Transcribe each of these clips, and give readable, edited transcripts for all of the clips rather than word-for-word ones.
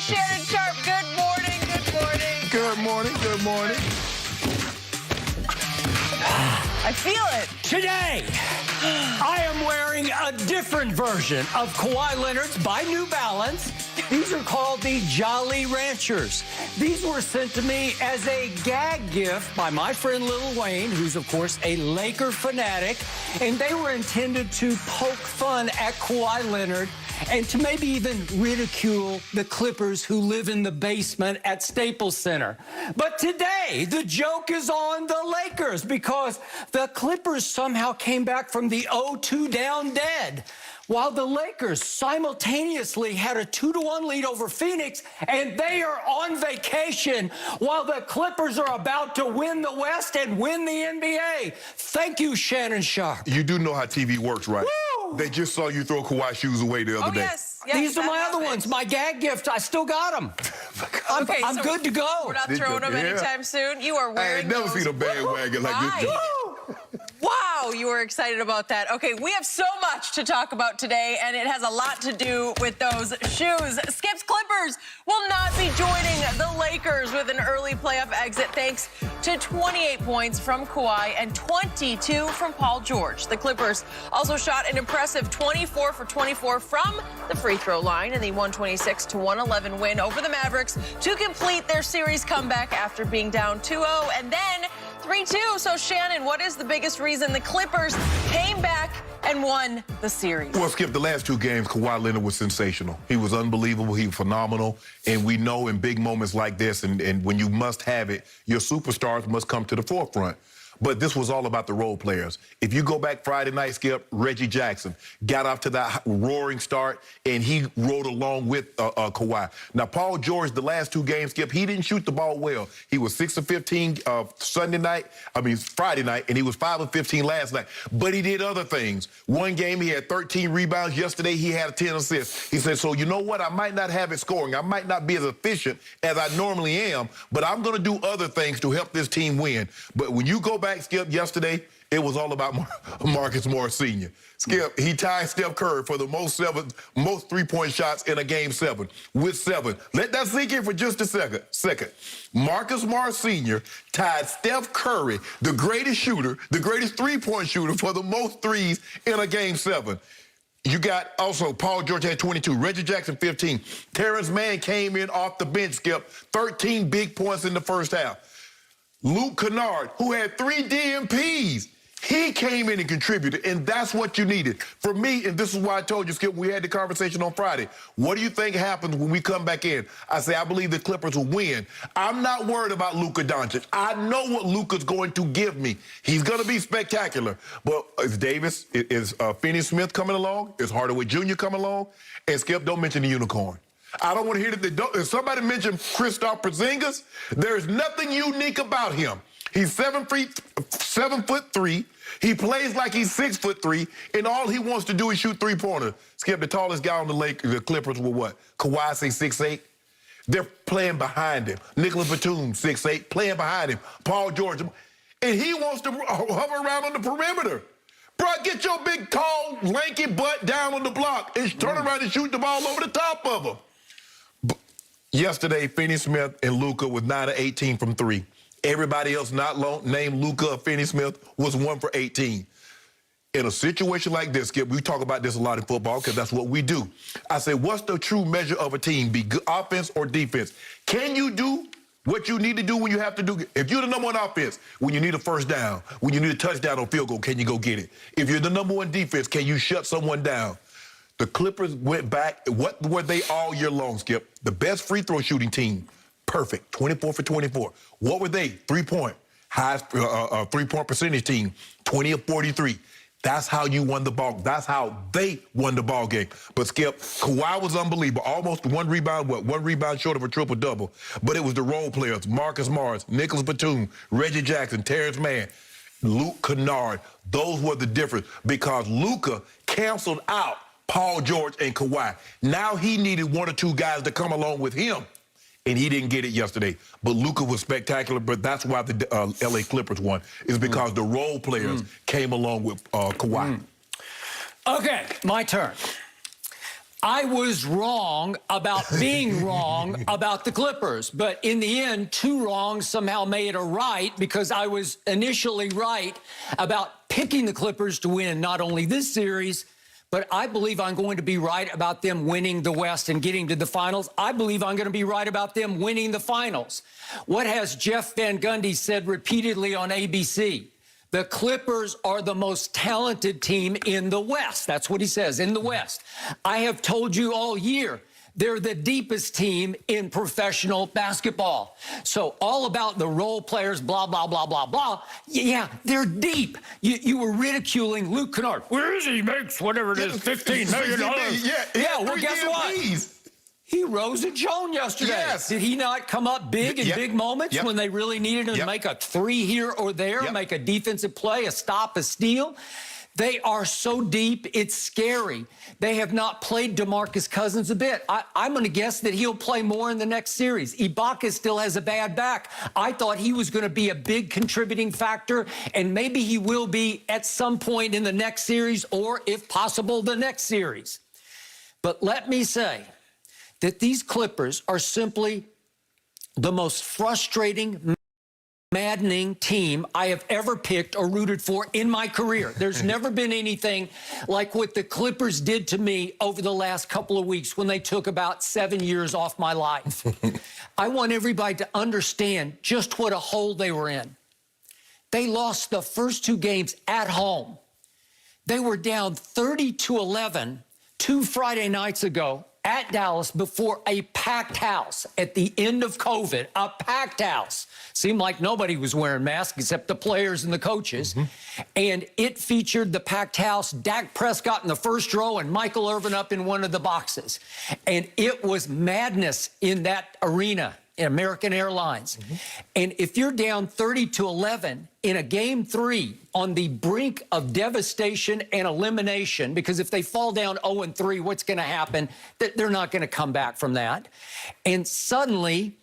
Shannon Sharp. Good morning. Good morning. Good morning. Good morning. I feel it. Today, I am wearing a different version of Kawhi Leonard's by New Balance. These are called the Jolly Ranchers. These were sent to me as a gag gift by my friend Lil Wayne, who's, of course, a Laker fanatic. And they were intended to poke fun at Kawhi Leonard and to maybe even ridicule the Clippers who live in the basement at Staples Center. But today, the joke is on the Lakers because the Clippers somehow came back from the 0-2 down dead, while the Lakers simultaneously had a 2-1 lead over Phoenix, and they are on vacation while the Clippers are about to win the West and win the NBA. Thank you, Shannon Sharp. You do know how TV works, right? Woo! They just saw you throw Kawhi shoes away the other day. Yes. These are my other ones, my gag gift. I still got them. I'm so good to go. We're not throwing them anytime soon. You are I wearing ain't never those. seen a bandwagon like this. Wow, you were excited about that. Okay, we have so much to talk about today, and it has a lot to do with those shoes. Skip's Clippers will not be joining the Lakers with an early playoff exit thanks to 28 points from Kawhi and 22 from Paul George. The Clippers also shot an impressive 24 for 24 from the free throw line in the 126-111 win over the Mavericks to complete their series comeback after being down 2-0 and then 3-2. So, Shannon, what is the biggest reason the Clippers came back and won the series? Well, Skip, the last two games, Kawhi Leonard was sensational. He was unbelievable. He was phenomenal. And we know in big moments like this, and when you must have it, your superstars must come to the forefront. But this was all about the role players. If you go back Friday night, Skip, Reggie Jackson got off to that roaring start, and he rode along with Kawhi. Now, Paul George, the last two games, Skip, he didn't shoot the ball well. He was 6 of 15 Friday night, and he was 5 of 15 last night. But he did other things. One game, he had 13 rebounds. Yesterday, he had 10 assists. He said, so you know what? I might not have it scoring. I might not be as efficient as I normally am, but I'm going to do other things to help this team win. But when you go back, Skip, yesterday, it was all about Marcus Morris Sr. Skip, he tied Steph Curry for the most three-point shots in a Game 7 with 7. Let that sink in for just a second. Marcus Morris Sr. tied Steph Curry, the greatest shooter, the greatest three-point shooter for the most threes in a Game 7. You got also Paul George had 22, Reggie Jackson 15. Terrence Mann came in off the bench, Skip, 13 big points in the first half. Luke Kennard, who had 3 DMPs, he came in and contributed, and that's what you needed. For me, and this is why I told you, Skip, we had the conversation on Friday. What do you think happens when we come back in? I say, I believe the Clippers will win. I'm not worried about Luka Doncic. I know what Luka's going to give me. He's going to be spectacular. But is Davis, is Finney-Smith coming along? Is Hardaway Jr. coming along? And Skip, don't mention the unicorn. I don't want to hear that. If somebody mentioned Kristaps Porzingis, there's nothing unique about him. He's 7'3". He plays like he's 6'3", and all he wants to do is shoot three-pointers. Skip, the tallest guy on the Clippers were what? Kawhi, say 6'8". They're playing behind him. Nicholas Batum, 6'8", playing behind him. Paul George, and he wants to hover around on the perimeter. Bro, get your big, tall, lanky butt down on the block and turn around and shoot the ball over the top of him. Yesterday, Finney-Smith and Luka was 9 of 18 from 3. Everybody else not named Luka or Finney-Smith was 1 for 18. In a situation like this, Skip, we talk about this a lot in football because that's what we do. I say, what's the true measure of a team? Be good offense or defense? Can you do what you need to do when you have to do? If you're the number one offense, when you need a first down, when you need a touchdown or field goal, can you go get it? If you're the number one defense, can you shut someone down? The Clippers went back. What were they all year long, Skip? The best free throw shooting team. Perfect. 24 for 24. What were they? Three-point. Highest three-point percentage team. 20 of 43. That's how you won the ball. That's how they won the ball game. But, Skip, Kawhi was unbelievable. Almost one rebound short of a triple-double. But it was the role players. Marcus Morris, Nicholas Batum, Reggie Jackson, Terrence Mann, Luke Kennard. Those were the difference because Luka canceled out Paul George and Kawhi. Now he needed 1 or 2 guys to come along with him, and he didn't get it yesterday. But Luka was spectacular, but that's why the L.A. Clippers won, is because the role players came along with Kawhi. Okay, my turn. I was wrong about being wrong about the Clippers. But in the end, two wrongs somehow made a right, because I was initially right about picking the Clippers to win not only this series, but I believe I'm going to be right about them winning the West and getting to the finals. I believe I'm going to be right about them winning the finals. What has Jeff Van Gundy said repeatedly on ABC? The Clippers are the most talented team in the West. That's what he says, in the West. I have told you all year, they're the deepest team in professional basketball. So all about the role players, blah, blah, blah, blah, blah. Yeah, they're deep. You were ridiculing Luke Kennard. Where is he? He makes whatever it is, $15 million. Yeah, well, guess what? He rose at Joan yesterday. Yes. Did he not come up big in big moments when they really needed him to make a three here or there, make a defensive play, a stop, a steal? They are so deep, it's scary. They have not played DeMarcus Cousins a bit. I'm going to guess that he'll play more in the next series. Ibaka still has a bad back. I thought he was going to be a big contributing factor, and maybe he will be at some point in the next series, or if possible, the next series. But let me say that these Clippers are simply the most frustrating, maddening team I have ever picked or rooted for in my career. There's never been anything like what the Clippers did to me over the last couple of weeks when they took about 7 years off my life. I want everybody to understand just what a hole they were in. They lost the first two games at home. They were down 30-11 2 Friday nights ago at Dallas before a packed house at the end of COVID, a packed house. Seemed like nobody was wearing masks except the players and the coaches. And it featured the packed house, Dak Prescott in the first row and Michael Irvin up in one of the boxes. And it was madness in that arena in American Airlines. And if you're down 30-11 in a game 3 on the brink of devastation and elimination, because if they fall down 0-3, what's going to happen? They're not going to come back from that. And suddenly,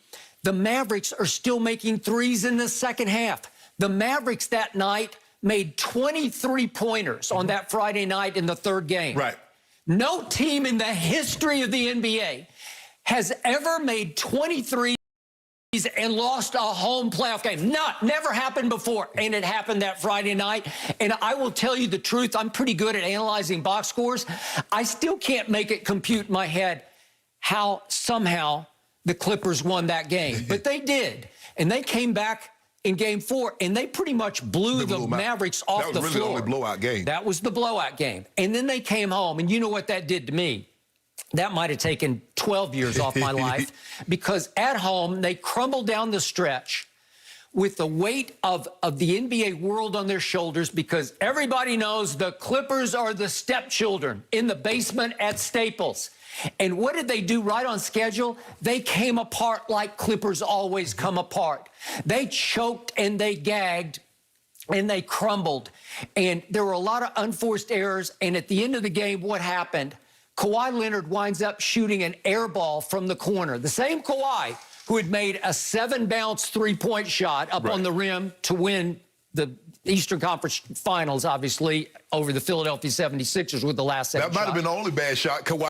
the Mavericks are still making threes in the second half. The Mavericks that night made 23 pointers on that Friday night in the third game. Right. No team in the history of the NBA has ever made 23 and lost a home playoff game. Never happened before, and it happened that Friday night. And I will tell you the truth, I'm pretty good at analyzing box scores. I still can't make it compute in my head how somehow the Clippers won that game. But they did, and they came back in Game 4, and they pretty much blew the Mavericks off the floor. That was really the only blowout game. That was the blowout game. And then they came home, and you know what that did to me? That might have taken 12 years off my life, because at home, they crumbled down the stretch with the weight of the NBA world on their shoulders, because everybody knows the Clippers are the stepchildren in the basement at Staples. And what did they do right on schedule? They came apart like Clippers always come apart. They choked and they gagged and they crumbled. And there were a lot of unforced errors. And at the end of the game, what happened? Kawhi Leonard winds up shooting an air ball from the corner. The same Kawhi who had made a 7-bounce three-point shot up on the rim to win the Eastern Conference Finals, obviously, over the Philadelphia 76ers with the last 7 shots. That might have been the only bad shot Kawhi